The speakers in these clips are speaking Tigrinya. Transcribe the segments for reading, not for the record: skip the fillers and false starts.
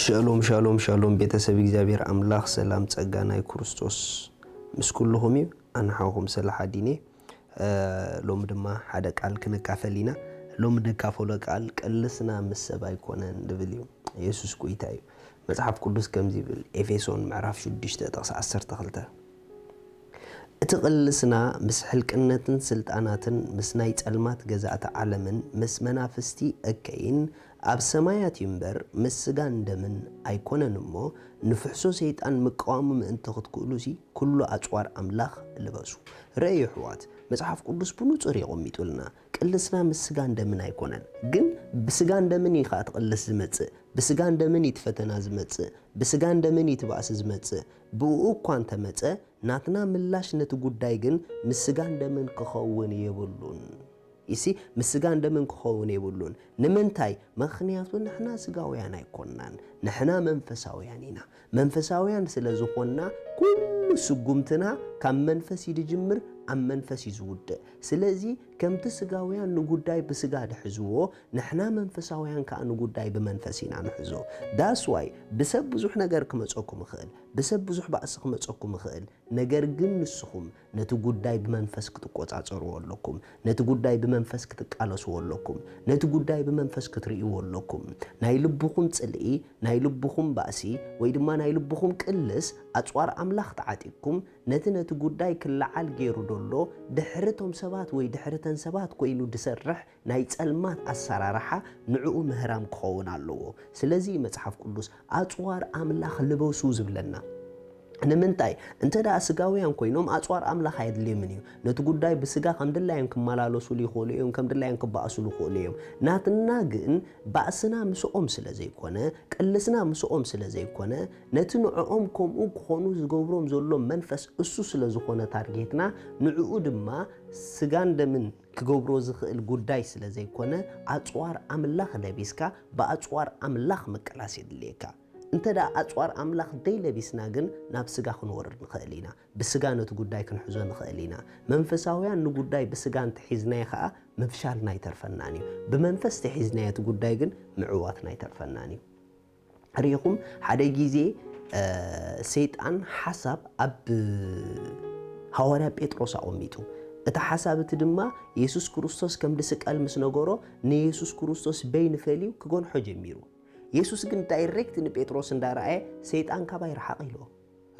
ሻሎም ሻሎም ሻሎም ቤተሰብ እግዚአብሔር አምላክ ሰላም ጸጋና ክርስቶስ ምስኩልሁም አንሐሁም ሰላሐዲኔ ሎም ድማ ሓደ ቃል ክንካፈሊና ሎም ድካፈሎ ቃል ቀልስና መሰብ አይኮነን ድብልዩ ኢየሱስ ቆይታዩ መጽሐፍ ቅዱስ ከምዚ ብል ኤፌሶን ምዕራፍ 6 ጥቅስ 12 እትቀልስና ምስሕልቅነትን ስልጣናትን ምስናይ ጸልማት ገዛእታ ዓለምን ምስ መናፍስቲ እከይን ኣብ ሰማያት ይምበር ምስጋ እንደምን አይኮነንሞ ንፍሕሶ ሰይጣን መቃወም ምእንተ ክትክእሉሲ ኩሉ አጽዋር አምላኽ ልበሱ ረይ ሕዋት መጽሐፍ ቅዱስ ብንጹር ይቆሚጡልና ቅልስና ምስጋ እንደምን አይኮነን ግን ብስጋ እንደምን ይኻት ቅልስ ዝመጽእ ብስጋ እንደምን ይትፈተና ዝመጽእ ብስጋ እንደምን ይትባስ ዝመጽእ ብኡ እንኳን ተመጸ ናትና ምላሽ ነቲ ጉዳይ ግን ምስጋ እንደምን ክኸውን የብሉን ይሲ ምስጋ እንደምን ክኸውን የብሉን ንምንታይ ምክንያቱ ንሕና ስጋውያን አይኮንናን ንሕና መንፈሳውያን ኢና መንፈሳውያን ስለዝኾንና ኩሉ ስጉምትና ካብ መንፈስ ይጅምር ኣብ መንፈስ ይዝውድ ስለዚ ከምቲ ስጋውያን ንጉዳይ ብስጋ ድሕዝዎ ንሕና መንፈሳውያን ከዓ ንጉዳይ ብመንፈስ ኢና ንሕዞ ዳስ ዋይ ብሰብ ብዙሕ ነገር ክመጸኩም ይኽእል ብሰብ ብዙሕ ባእሲ ክመጸኩም ይኽእል ነገር ግን ንስኹም ነቲ ጉዳይ ብመንፈስ ክትቆጻጸርዎ ኣለኩም ነቲ ጉዳይ ብመንፈስ ክትቃለስዎ ኣለኩም ነቲ ጉዳይ ብመንፈስ ክትርእይዎ ኣለኩም ናይ ልብኹም ጽልኢ ናይ ልብኹም ባእሲ ወይ ድማ ናይ ልብኹም ቅልስ ኣጽዋር ኣምላኽ ተዓጢቅኩም ነቲ ጉዳይ ክለዓል ገይሩ ደሎ ድሕርቶም ሰባት ወይ ድሕርተን ሰባት ኮይኑ ድሰርሕ ናይ ጸልማት ኣሰራርሓ ንዕኡ ምህራም ክኸውን ኣለዎ ስለዚ መጽሐፍ ቅዱስ ኣጽዋር ኣምላኽ ልበሱ ዝብለና ንምንታይ እንተዳ ስጋውያን ኮይኖም ኣጽዋር ኣምላኽ አይድልየምን እዩ ነቲ ጉዳይ ብስጋ ከምድላየን ክመላለሱ ሊኾሉ እዮም ከምድላየን ክባእሱ ሊኾሉ እዮም ናትና ግን ባእስና ምስኦም ስለዘይኮነ ቅልስና ምስኦም ስለዘይኮነ ነቲ ንዕኦም ከምኡ ክኾኑ ዝገብሮም ዘሎ መንፈስ እሱ ስለዝኾነ ታርጌትና ንዕኡ ድማ ስጋ እንደምን ክገብሮ ዝኽእል ጉዳይ ስለዘይኮነ ኣጽዋር ኣምላኽ ለቢስካ በኣጽዋር ኣምላኽ መቀላስ የድልየካ እንተዳ ኣጽዋር ኣምላኽ ደይለቢስና ግን ናብ ስጋ ክንወርድ ንኽእል ኢና ብስጋ ነቲ ጉዳይ ክንሕዞ ንኽእል ኢና መንፈሳውያን ንጉዳይ ብስጋ እንተሒዝናዮ ከዓ ምፍሻልና ይተርፈናን እዩ ብመንፈስ ተሒዝናዮ እቲ ጉዳይ ግን ምዕዋትና ይተርፈናን እዩ ርኢኹም ሓደ ግዜ ሰይጣን ሓሳብ ኣብ ሐዋርያ ጴጥሮስ ኣቆሚጡ እቲ ሓሳብ እቲ ድማ ኢየሱስ ክርስቶስ ከም ድስቀል ምስ ነገሮ ንኢየሱስ ክርስቶስ በይንፈልዩ ክጎንሖ ጀሚሩ ኢየሱስ ግን ዳይሬክት ንጴጥሮስ እንዳረአየ ሰይጣን ካባይ ረሓቕ ኢሎ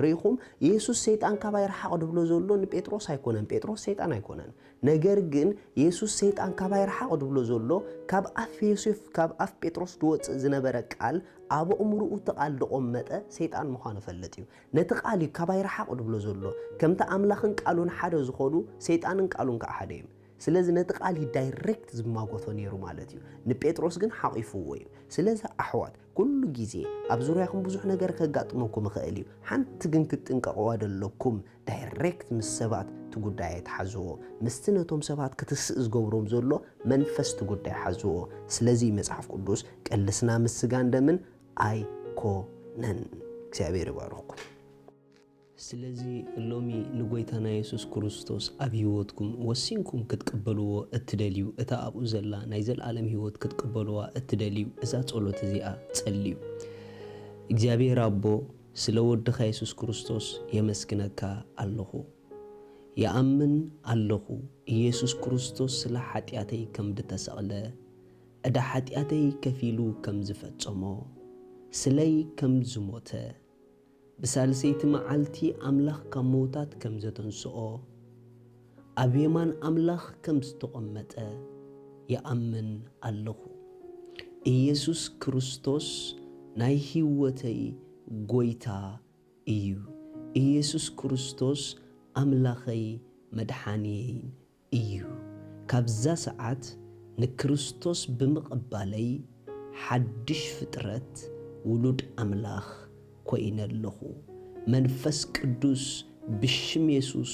ርኢኹም ኢየሱስ ሰይጣን ካባይ ረሓቕ ድብሎ ዘሎ ንጴጥሮስ አይኮነን ጴጥሮስ ሰይጣን አይኮነን ነገር ግን ኢየሱስ ሰይጣን ካባይ ረሓቕ ድብሎ ዘሎ ካብ ኣፍ ዮሴፍ ካብ ኣፍ ጴጥሮስ ድወፅእ ዝነበረ ቃል ኣብ እምርኡ ተቃል ደቆመጠ ሰይጣን ምዃኑ ፈለጥ እዩ ነቲ ቃል ካባይ ረሓቕ ድብሎ ዘሎ ከምቲ ኣምላኽን ቃሉን ሓደ ዝኾኑ ሰይጣንን ቃሉን ከዓ ሓደ እዩ ስለዚ ነቲ ቃል ዳይሬክት ዝማጎቶ ነይሩ ማለት እዩ ንጴጥሮስ ግን ሓቂፍዎ እዩ ስለዚ ኣሕዋት ኩሉ ግዜ ኣብ ዙርያኹም ብዙሕ ነገር ከጋጥመኩም ይኽእል እዩ ሓንቲ ግን ክትጥንቀቕዋ ዘለኩም ዳይሬክት ምስ ሰባት ትጉዳይ ኣይትሓዝዎ ምስቲ ነቶም ሰባት ክትስእ ዝገብሮም ዘሎ መንፈስ ትጉዳይ ሓዝዎ ስለዚ መጽሐፍ ቅዱስ ቀልስና ምስ ስጋ እንደምን ኣይኮነን እግዚአብሔር ይባርኽኩም ስለዚ ሎሚ ንጎይታና ኢየሱስ ክርስቶስ ኣብ ህይወትኩም ወሲንኩም ክትቀበልዎ እትደልዩ እታ ኣብኡ ዘላ ናይ ዘለዓለም ህይወት ክትቀበልዋ እትደልዩ እዛ ጸሎት እዚኣ ጸልዩ እግዚአብሔር አቦ ስለ ወድኻ ኢየሱስ ክርስቶስ የመስግነካ ኣለኹ የአምን ኣለኹ ኢየሱስ ክርስቶስ ስለ ኃጢአተይ ከም ድተሰቕለ እዳ ኃጢአተይ ከፊሉ ከም ዝፈጸሞ ስለይ ከም ዝሞተ بسالسيت معالتي أملاخ كموتات كم زتنسؤو أبيمان أملاخ كم استقمت يأمن الله إيسوس كريستوس ناي هيوتي غويتا إيو إيسوس كريستوس أملاخي مدحانيين إيو كابزا ساعات نكريستوس بمقبالي حدش فترت ولود أملاخ ኮይነ ለኹ መንፈስ ቅዱስ ብሽም ኢየሱስ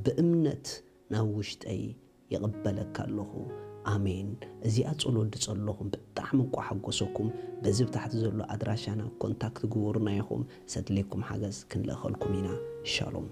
በእምነት ናብ ውሽጠይ ይቕበለካ ኣለኹ አሜን እዚኣ ጸሎት ድጸለኹም ብጣዕሚ ቋሓጎሰኩም በዚ ታሕቲ ዘሎ ኣድራሻና ኮንታክት ግቡርና ይኹም ሰድለይኩም ሓገዝ ክንለኸልኩም ኢና ሻሎም